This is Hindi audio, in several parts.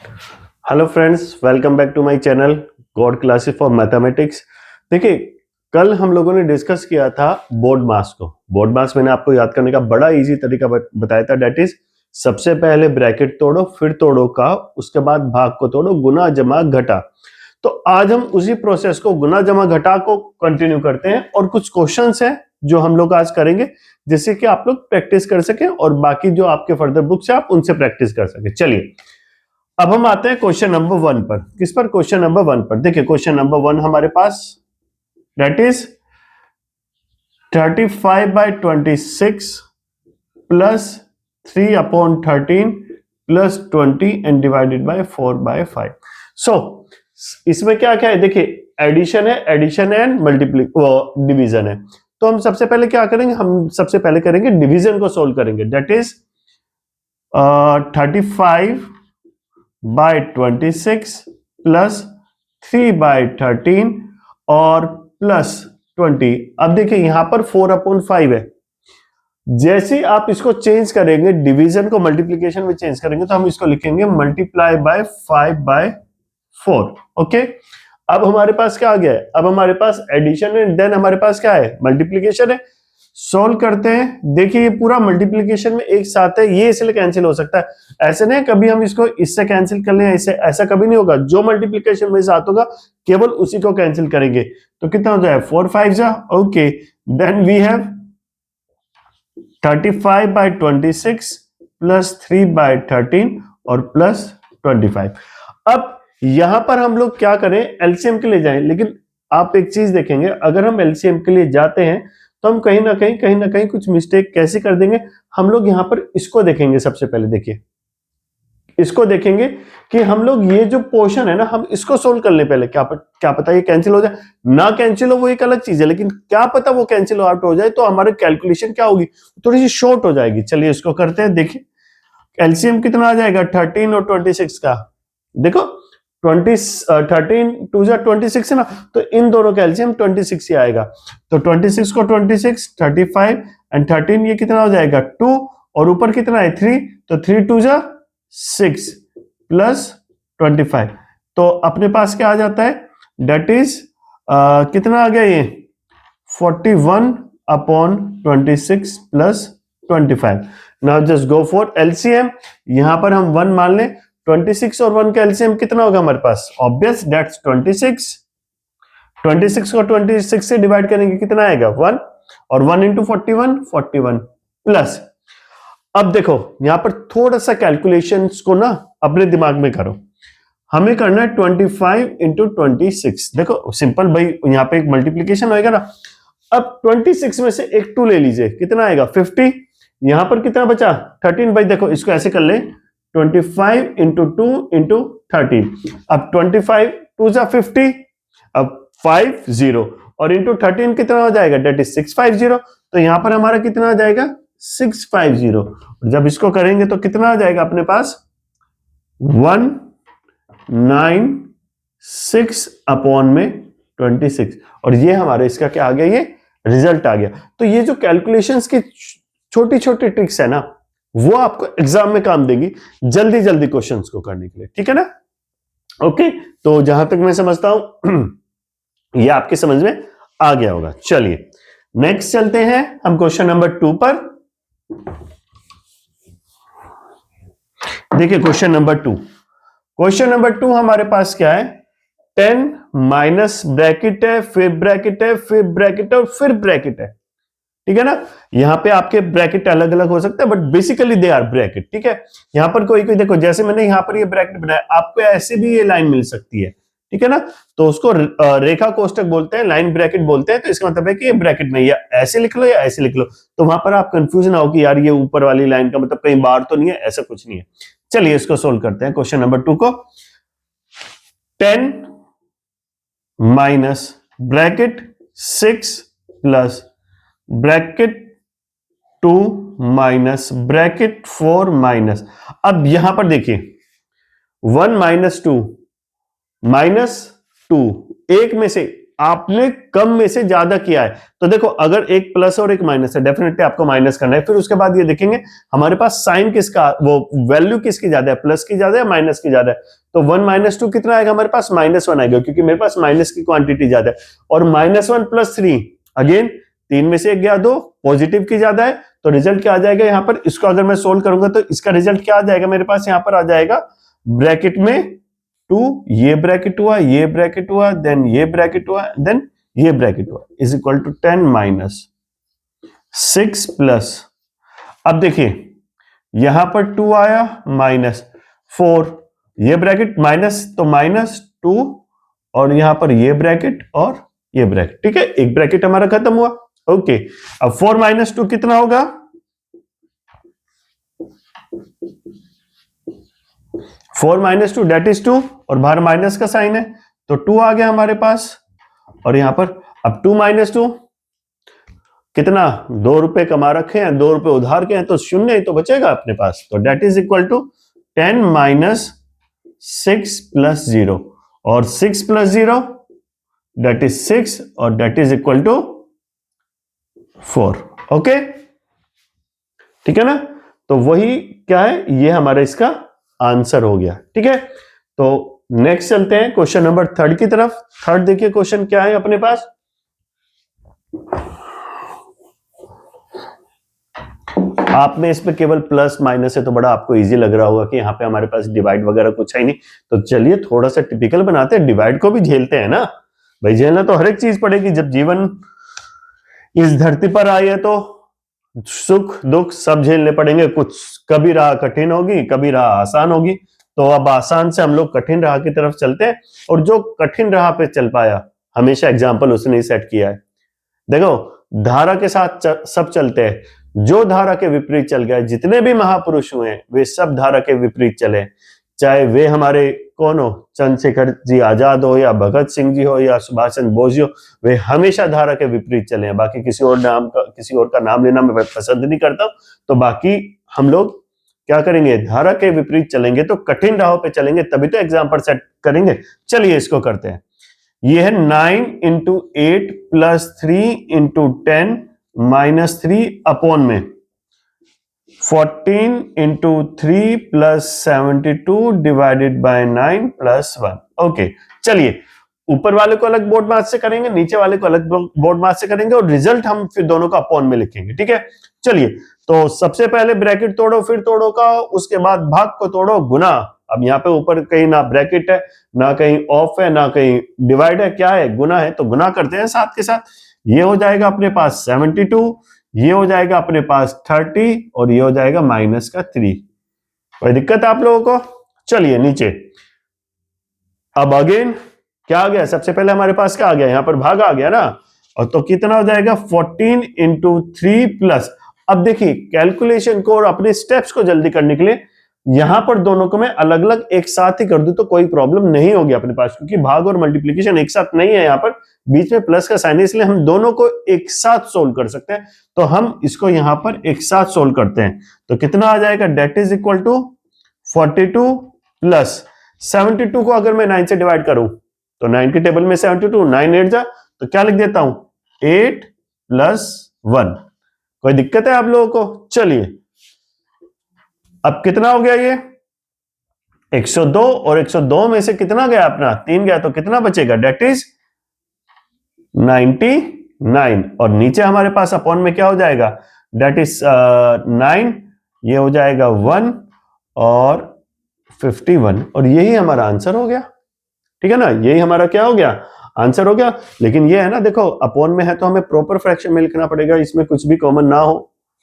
Hello friends, welcome back to my channel God classes for mathematics. देखिए, कल हम लोगों ने डिस्कस किया था बोर्ड मास को। बोर्ड मास मैंने आपको याद करने का बड़ा इजी तरीका बताया था। डेट इज, सबसे पहले ब्रैकेट तोड़ो, फिर तोड़ो का, उसके बाद भाग को तोड़ो, गुना जमा घटा। तो आज हम उसी प्रोसेस को, गुना जमा घटा को कंटिन्यू करते हैं और कुछ क्वेश्चंस हैं जो हम लोग आज करेंगे, जिससे कि आप लोग प्रैक्टिस कर सकें और बाकी जो आपके फर्दर बुक्स है आप उनसे प्रैक्टिस कर सके। चलिए, अब हम आते हैं क्वेश्चन नंबर 1 पर। किस पर? क्वेश्चन नंबर 1 पर। देखिए, क्वेश्चन नंबर 1 हमारे पास, that is 35/26 plus 3/13 plus 20 and divided by 4/5। So इसमें क्या क्या है? देखिए, एडिशन है, एडिशन एंड डिवीजन है। तो हम सबसे पहले क्या करेंगे? हम सबसे पहले करेंगे डिवीजन को सोल्व करेंगे। दैट इज 35/26 प्लस 3/13 और प्लस 20। अब देखिए, यहां पर 4/5 है। जैसे आप इसको चेंज करेंगे, डिवीजन को मल्टीप्लीकेशन में चेंज करेंगे, तो हम इसको लिखेंगे मल्टीप्लाई बाय 5/4। ओके, अब हमारे पास क्या आ गया है? अब हमारे पास एडिशन है, देन हमारे पास क्या है? मल्टीप्लीकेशन है। सोल्व करते हैं। देखिए, ये पूरा मल्टीप्लीकेशन में एक साथ है, ये इसलिए कैंसिल हो सकता है। ऐसे नहीं कभी हम इसको इससे कैंसिल कर लें, इससे, ऐसा कभी नहीं होगा। जो मल्टीप्लीकेशन में साथ होगा केवल उसी को कैंसिल करेंगे। तो कितना हो जाए? 4 5 जा। Okay, then we have 35/26 plus 3/13 और प्लस 25। अब यहां पर हम लोग क्या करें? एलसीएम के लिए जाएं। लेकिन आप एक चीज देखेंगे, अगर हम एलसीएम के लिए जाते हैं तो हम कहीं ना कहीं कुछ मिस्टेक कैसे कर देंगे। हम लोग यहां पर इसको देखेंगे। सबसे पहले देखिए, इसको देखेंगे कि हम लोग ये जो पोर्शन है ना, हम इसको सोल्व कर ले पहले। क्या पता ये कैंसिल हो जाए, ना कैंसिल हो वो एक अलग चीज है, लेकिन क्या पता वो कैंसिल आउट हो जाए तो हमारी कैलकुलेशन क्या होगी? थोड़ी सी शॉर्ट हो जाएगी। चलिए इसको करते हैं। देखिए, एलसीएम कितना आ जाएगा 13 और 26 का? देखो, 13 2 26 है ना, तो इन दोनों का एलसीएम 26 ही आएगा। तो 26 को 26, 35 एंड 13, ये कितना हो जाएगा? 2, और ऊपर कितना है? 3। तो 3 2 6 प्लस 25। तो अपने पास क्या आ जाता है? डेट इज कितना आ गया ये? 41/26 plus 25। Now just go for LCM. यहां पर हम 1 मान लें। 26 और 1 का एलसीएम कितना होगा हमारे पास? Obvious, that's 26। 26 को 26 से डिवाइड करेंगे, कितना आएगा? 1। और 1 इंटू 41, 41 प्लस। अब देखो, यहां पर थोड़ा सा कैलकुलेशंस को ना अपने दिमाग में करो। हमें करना है 25 इंटू 26। देखो सिंपल भाई, यहां पे एक मल्टीप्लीकेशन होएगा ना। अब 26 में से एक 2 ले लीजिए, कितना आएगा? 50। यहां पर कितना बचा? 13। भाई देखो, इसको ऐसे कर ले, 25 इंटू 2 इंटू 13। अब 25 2 जा 50, अब 50 और इंटू 13 कितना हो जाएगा? That is 650। तो यहां पर हमारा कितना आ जाएगा? 650। जब इसको करेंगे तो कितना आ जाएगा अपने पास? 196 अपॉन में 26। और ये हमारे इसका क्या आ गया? ये रिजल्ट आ गया। तो ये जो कैलकुलेशंस की छोटी छोटी ट्रिक्स है ना, वो आपको एग्जाम में काम देगी जल्दी जल्दी क्वेश्चंस को करने के लिए। ठीक है ना? ओके, तो जहां तक मैं समझता हूं ये आपके समझ में आ गया होगा। चलिए नेक्स्ट चलते हैं हम क्वेश्चन नंबर 2 पर। देखिए क्वेश्चन नंबर 2। क्वेश्चन नंबर 2 हमारे पास क्या है? 10 माइनस ब्रैकेट है, फिर ब्रैकेट है, फिर ब्रैकेट है और फिर ब्रैकेट है। ठीक है ना? यहां पे आपके ब्रैकेट अलग अलग हो सकते हैं, but basically they are bracket. ठीक है? यहां पर कोई कोई देखो, जैसे मैंने यहां पर ये ब्रैकेट बनाया, आपको ऐसे भी ये लाइन मिल सकती है। ठीक है ना? तो उसको रेखा कोष्टक बोलते हैं, लाइन ब्रैकेट बोलते हैं। तो इसका मतलब है कि ये ब्रैकेट नहीं है, ऐसे लिख लो या ऐसे लिख लो। तो वहां पर आप कंफ्यूजन ना हो कि यार ये ऊपर वाली लाइन का मतलब कहीं बाहर तो नहीं है, ऐसा कुछ नहीं है। चलिए इसको सोल्व करते हैं, क्वेश्चन नंबर 2 को। 10 minus bracket 6 plus bracket 2 minus bracket 4 minus. अब यहां पर देखिए, 1 माइनस 2 माइनस 2, एक में से आपने कम में से ज्यादा किया है। तो देखो अगर एक प्लस और एक माइनस है, डेफिनेटली आपको माइनस करना है। फिर उसके बाद ये देखेंगे हमारे पास साइन किसका, वो वैल्यू किसकी ज्यादा है, प्लस की ज्यादा है माइनस की ज्यादा है। तो 1 - 2 कितना आएगा हमारे पास, -1 आएगा, क्योंकि मेरे पास माइनस की क्वांटिटी ज्यादा है। और -1 + 3 अगेन 3 में से एक गया 2, पॉजिटिव की ज्यादा है। तो रिजल्ट क्या आ जाएगा यहाँ पर, इसको अगर मैं सोल्व करूंगा तो इसका रिजल्ट क्या आ जाएगा मेरे पास, यहाँ पर आ जाएगा ब्रैकेट में 2, ये ब्रैकेट हुआ, ये ब्रैकेट हुआ, देन ये ब्रैकेट हुआ, देन ये ब्रैकेट हुआ, इज इक्वल टू 10 - 6 प्लस, अब देखिए यहां पर 2 आया -4, ये ब्रैकेट माइनस, तो -2, और यहां पर ये ब्रैकेट और ये ब्रैकेट, ठीक है, एक ब्रैकेट हमारा खत्म हुआ। ओके, अब 4 - 2 कितना होगा, 4 - 2 डेट इज 2, और बाहर माइनस का साइन है तो 2 आ गया हमारे पास। और यहां पर अब 2 - 2 कितना, 2 रुपए कमा रखे हैं, 2 रुपए उधार के हैं, तो शून्य ही तो बचेगा अपने पास। तो डेट इज इक्वल टू 10 - 6 + 0, और 6 + 0 डेट इज 6, और that is equal to 4। Okay, ठीक है ना। तो वही क्या है, ये हमारा इसका आंसर हो गया, ठीक है। तो नेक्स्ट चलते हैं क्वेश्चन नंबर 3 की तरफ। थर्ड देखिए क्वेश्चन क्या है अपने पास, आप में इसमें केवल प्लस माइनस है तो बड़ा आपको इजी लग रहा होगा कि यहाँ पे हमारे पास डिवाइड वगैरह कुछ है ही नहीं। तो चलिए थोड़ा सा टिपिकल बनाते हैं, डिवाइड को भी झेलते हैं ना भाई, झेलना तो हर एक चीज पड़ेगी। जब जीवन इस धरती पर आई है तो सुख दुख सब झेलने पड़ेंगे, कुछ कभी राह कठिन होगी, कभी राह आसान होगी। तो अब आसान से हम लोग कठिन राह की तरफ चलते हैं, और जो कठिन राह पे चल पाया हमेशा एग्जाम्पल उसने ही सेट किया है। देखो धारा के साथ सब चलते हैं, जो धारा के विपरीत चल गया, जितने भी महापुरुष हुए वे सब धारा के विपरीत चले, चाहे वे हमारे कौन हो, चंद्रशेखर जी आजाद हो, या भगत सिंह जी हो, या सुभाष चंद्र बोस जी हो, वे हमेशा धारा के विपरीत चले हैं। बाकी किसी और का नाम लेना मैं पसंद नहीं करता। तो बाकी हम लोग क्या करेंगे, धारा के विपरीत चलेंगे, तो कठिन राहों पे चलेंगे, तभी तो एग्जाम पर सेट करेंगे। चलिए इसको करते हैं। ये है 9 × 8 + 3 × 10 - 3 अपॉन में 14 × 3 + 72 डिवाइडेड बाय 9 + 1। ओके, चलिए ऊपर वाले को अलग बोर्ड मार्क्स से करेंगे, नीचे वाले को अलग बोर्ड मार्क्स से करेंगे, और रिजल्ट हम फिर दोनों का अपॉन में लिखेंगे, ठीक है। चलिए, तो सबसे पहले ब्रैकेट तोड़ो, फिर तोड़ो का, उसके बाद भाग को तोड़ो, गुना। अब यहाँ पे ऊपर कहीं ना ब्रैकेट है, ना कहीं ऑफ है, ना कहीं डिवाइड है, क्या है, गुना है। तो गुना करते हैं साथ के साथ। ये हो जाएगा अपने पास 72, ये हो जाएगा अपने पास 30, और ये हो जाएगा -3। कोई दिक्कत है आप लोगों को? चलिए नीचे, अब अगेन क्या आ गया, सबसे पहले हमारे पास क्या आ गया, यहां पर भाग आ गया ना, और तो कितना हो जाएगा 14 × 3 प्लस। अब देखिए कैलकुलेशन को और अपने स्टेप्स को जल्दी करने के लिए यहां पर दोनों को मैं अलग अलग एक साथ ही कर दूं तो कोई प्रॉब्लम नहीं होगी अपने पास, क्योंकि भाग और मल्टीप्लीकेशन एक साथ नहीं है, यहाँ पर बीच में प्लस का साइन है, इसलिए हम दोनों को एक साथ सोल्व कर सकते हैं। तो हम इसको यहां पर एक साथ सोल्व करते हैं, तो कितना आ जाएगा, that is equal to 42 plus 72 को अगर मैं 9 से डिवाइड करूं तो 9 के टेबल में 72, 9 8 जा, तो क्या लिख देता हूं 8 + 1। कोई दिक्कत है आप लोगों को? चलिए अब कितना हो गया, ये 102, और 102 में से कितना गया अपना 3 गया, तो कितना बचेगा, डेट इज 99, और नीचे हमारे पास अपॉन में क्या हो जाएगा, डेट इज 9, ये हो जाएगा 1 और 51, और यही हमारा आंसर हो गया, ठीक है ना। यही हमारा क्या हो गया, आंसर हो गया। लेकिन ये है ना, देखो अपॉन में है तो हमें प्रॉपर फ्रैक्शन में लिखना पड़ेगा, इसमें कुछ भी कॉमन ना हो,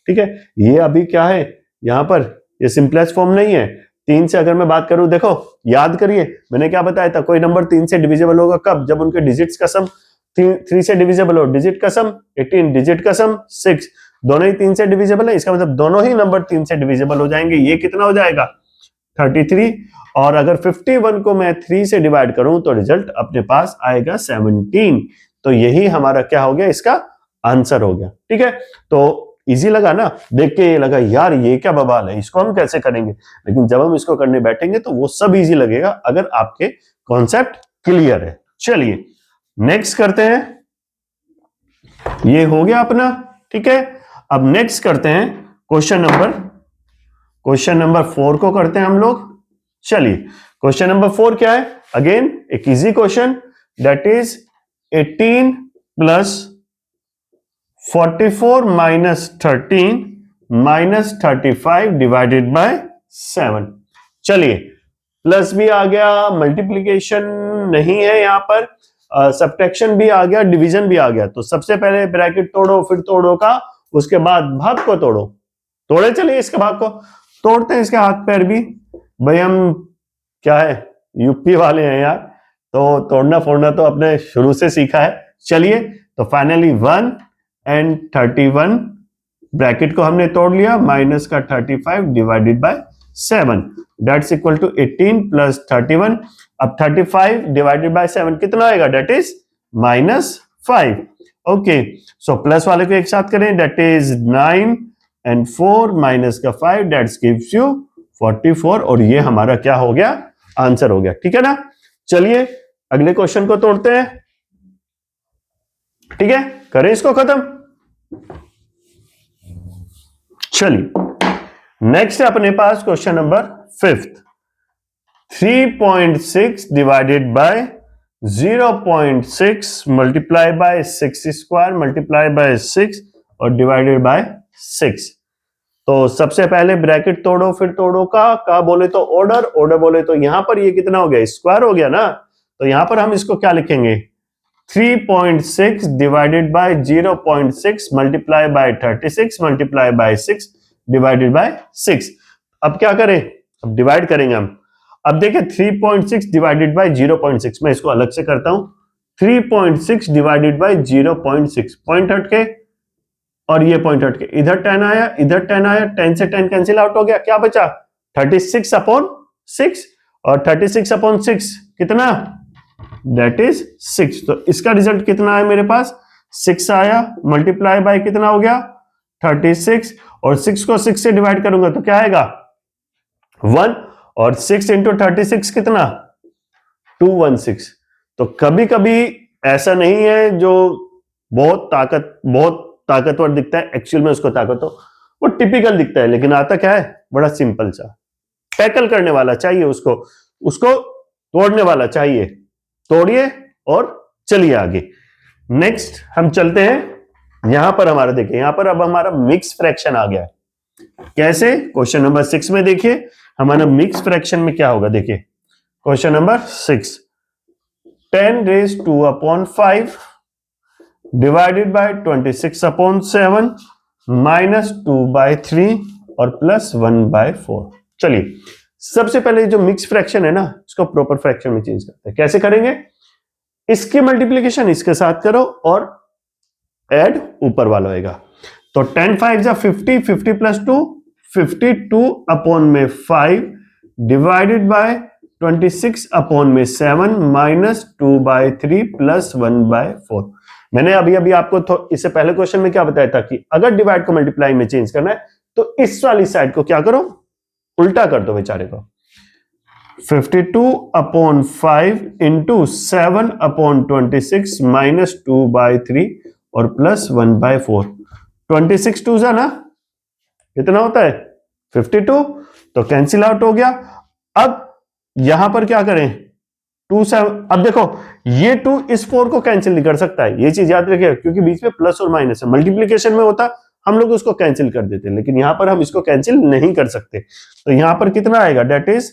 ठीक है। ये अभी क्या है यहां पर, ये सिंपलेस्ट फॉर्म नहीं है। 3 से अगर मैं बात करूं, देखो याद करिए मैंने क्या बताया था, कोई नंबर 3 से डिविजिबल होगा कब, जब उनके डिजिट्स का सम 3 से डिविजिबल हो, डिजिट का सम 18, डिजिट का सम 6, दोनों ही 3 से डिविजिबल है, इसका मतलब दोनों ही नंबर 3 से डिविजिबल हो जाएंगे। ये कितना हो जाएगा 33, और अगर 51 को मैं 3 से डिवाइड करूं तो रिजल्ट अपने पास आएगा 17। तो यही हमारा क्या हो गया, इसका आंसर हो गया, ठीक है। तो इजी लगा ना, देख के ये लगा यार ये क्या बवाल है, इसको हम कैसे करेंगे, लेकिन जब हम इसको करने बैठेंगे तो वो सब इजी लगेगा अगर आपके कॉन्सेप्ट क्लियर है। चलिए नेक्स्ट करते हैं, ये हो गया अपना, ठीक है। अब नेक्स्ट करते हैं क्वेश्चन नंबर 4 को करते हैं हम लोग। चलिए क्वेश्चन नंबर 4 क्या है, अगेन एक easy question, that is 18 plus 44 minus 13 minus 35 divided by 7। चलिए प्लस भी आ गया, मल्टीप्लीकेशन नहीं है यहां पर, सब्ट्रैक्शन भी आ गया, डिवीजन भी आ गया। तो सबसे पहले ब्रैकेट तोड़ो, फिर तोड़ो का, उसके बाद भाग को तोड़ो। तोड़े, चलिए इसके भाग को तोड़ते हैं, इसके हाथ पैर भी। भाई हम क्या है, यूपी वाले हैं यार, तो तोड़ना फोड़ना तो अपने शुरू से सीखा है। चलिए तो फाइनली 1 एंड 31 ब्रैकेट को हमने तोड़ लिया, माइनस का 35 divided by 7, that's equal to 18 plus 31। अब 35 डिवाइडेड बाय 7 कितना आएगा, that is -5। Okay, so plus वाले को एक साथ करें, दैट इज 9 एंड 4 माइनस का 5, दैट्स गिव्स यू 44, और ये हमारा क्या हो गया, आंसर हो गया, ठीक है ना। चलिए अगले क्वेश्चन को तोड़ते हैं, ठीक है, करें इसको खत्म। चलिए नेक्स्ट है अपने पास question number 5, 3.6 divided by 0.6 multiply by 6 square multiply by 6 और डिवाइडेड बाय 6। तो सबसे पहले ब्रैकेट तोड़ो, फिर तोड़ो का बोले तो ऑर्डर बोले तो यहां पर ये कितना हो गया, स्क्वायर हो गया ना। तो यहां पर हम इसको क्या लिखेंगे, 3.6 divided by 0.6 multiply bye 36 multiply by 6 divided by 6। अब क्या करें, अब डिवाइड करेंगे हम। अब देखिए 3.6 डिवाइडेड बाय 0.6, मैं इसको अलग से करता हूं, 3.6 डिवाइडेड बाय 0.6, पॉइंट हटके और ये पॉइंट हटके, इधर 10 आया, इधर 10 आया, 10 से 10 कैंसिल आउट हो गया, क्या बचा 36 अपॉन 6, और 36 अपॉन 6 कितना, दैट इज 6। तो इसका रिजल्ट कितना है मेरे पास, 6 आया, मल्टीप्लाई बाय कितना हो गया 36, और 6 को 6 से डिवाइड करूंगा तो क्या आएगा 1, और 6 इंटू 36 कितना 216। तो कभी कभी ऐसा नहीं है जो बहुत ताकतवर दिखता है, एक्चुअल में उसको ताकत हो, वो टिपिकल दिखता है, लेकिन आता क्या है बड़ा सिंपल सा, टैकल करने वाला चाहिए, उसको तोड़ने वाला चाहिए। तोड़िए और चलिए आगे। नेक्स्ट हम चलते हैं, यहां पर हमारा देखिए, यहां पर अब हमारा मिक्स फ्रैक्शन आ गया है। कैसे, क्वेश्चन नंबर 6 में देखिए हमारा मिक्स फ्रैक्शन में क्या होगा, देखिए question number 6, 10 raised to upon 5 divided by 26 upon 7 minus 2 by 3 और प्लस 1 बाय 4। चलिए सबसे पहले जो मिक्स फ्रैक्शन है ना, इसको प्रॉपर फ्रैक्शन में चेंज करते हैं। कैसे करेंगे, इसकी मल्टीप्लीकेशन इसके साथ करो और ऐड ऊपर वाला होगा। तो 10 5 जा 50, 50 प्लस 2 52 अपॉन में 5 डिवाइडेड बाय 26 अपॉन में 7 माइनस 2 बाय 3 प्लस 1 बाय 4। मैंने अभी आपको इससे पहले क्वेश्चन में क्या बताया था कि अगर डिवाइड को मल्टीप्लाई में चेंज करना है तो इस वाली साइड को क्या करो, उल्टा कर दो बेचारे को। 52 upon 5 into 7 upon 26 minus 2 by 3 और प्लस 1 बाय 4। 26 टू जा ना कितना होता है 52, तो कैंसिल आउट हो गया। अब यहां पर क्या करें, 2 7, अब देखो ये 2 इस 4 को कैंसिल नहीं कर सकता है, ये चीज याद रखिए, क्योंकि बीच में प्लस और माइनस है। मल्टीप्लीकेशन में होता हम लोग उसको कैंसिल कर देते हैं, लेकिन यहां पर हम इसको कैंसिल नहीं कर सकते। तो यहां पर कितना आएगा, that is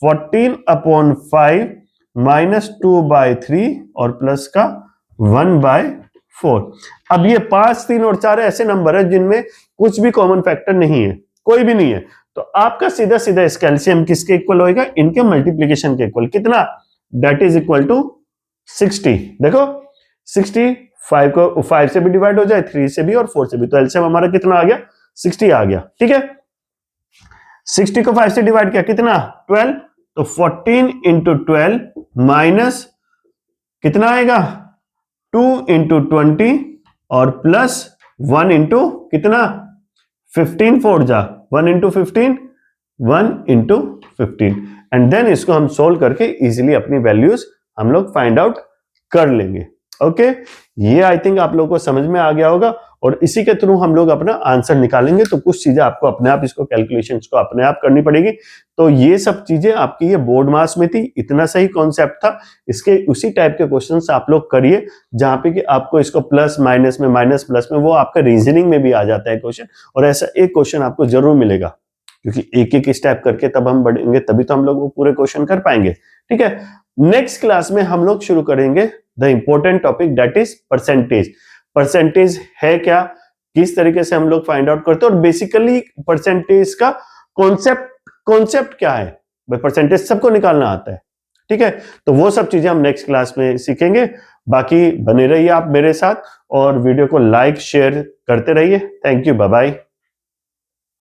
14 upon 5 minus 2 by 3 और प्लस का 1 बाय 4। अब ये 5 3 और 4 ऐसे नंबर है जिनमें कुछ भी कॉमन फैक्टर नहीं है, कोई भी नहीं है। तो आपका सीधा सीधा इसका एलसीएम किसके इक्वल होएगा, इनके मल्टीप्लीकेशन के इक्वल। कितना, डेट इज इक्वल टू 60। देखो 60 5 को 5 से भी डिवाइड हो जाए, 3 से भी और 4 से भी, तो एलसीएम हमारा कितना आ गया 60 आ गया। ठीक है, 60 को 5 से डिवाइड किया कितना 12, तो 14 इंटू 12 माइनस कितना आएगा 2 इंटू 20 और प्लस 1 इंटू कितना 15 4 जा 1 इंटू 15 1 इंटू 15, एंड देन इसको हम सोल्व करके इजीली अपनी वैल्यूज हम लोग फाइंड आउट कर लेंगे। ओके, ये आई थिंक आप लोगों को समझ में आ गया होगा और इसी के थ्रू हम लोग अपना आंसर निकालेंगे। तो कुछ चीजें आपको अपने आप इसको कैलकुलेशंस को अपने आप करनी पड़ेगी। तो ये सब चीजें आपकी ये बोर्ड मास में थी, इतना सही कॉन्सेप्ट था। इसके उसी टाइप के क्वेश्चंस आप लोग करिए जहां पे कि आपको इसको प्लस माइनस में, माइनस प्लस में, वो आपका रीजनिंग में भी आ जाता है क्वेश्चन। और ऐसा एक क्वेश्चन आपको जरूर मिलेगा, क्योंकि एक एक स्टेप करके तब हम बढ़ेंगे, तभी तो हम लोग वो पूरे क्वेश्चन कर पाएंगे। ठीक है, नेक्स्ट क्लास में हम लोग शुरू करेंगे the important topic, that is percentage. Percentage है क्या, किस तरीके से हम लोग फाइंड आउट करते हैं, और बेसिकली परसेंटेज का कॉन्सेप्ट क्या है। भाई परसेंटेज सबको निकालना आता है, ठीक है। तो वो सब चीजें हम नेक्स्ट क्लास में सीखेंगे। बाकी बने रहिए आप मेरे साथ और वीडियो को लाइक शेयर करते रहिए। Thank you, bye bye.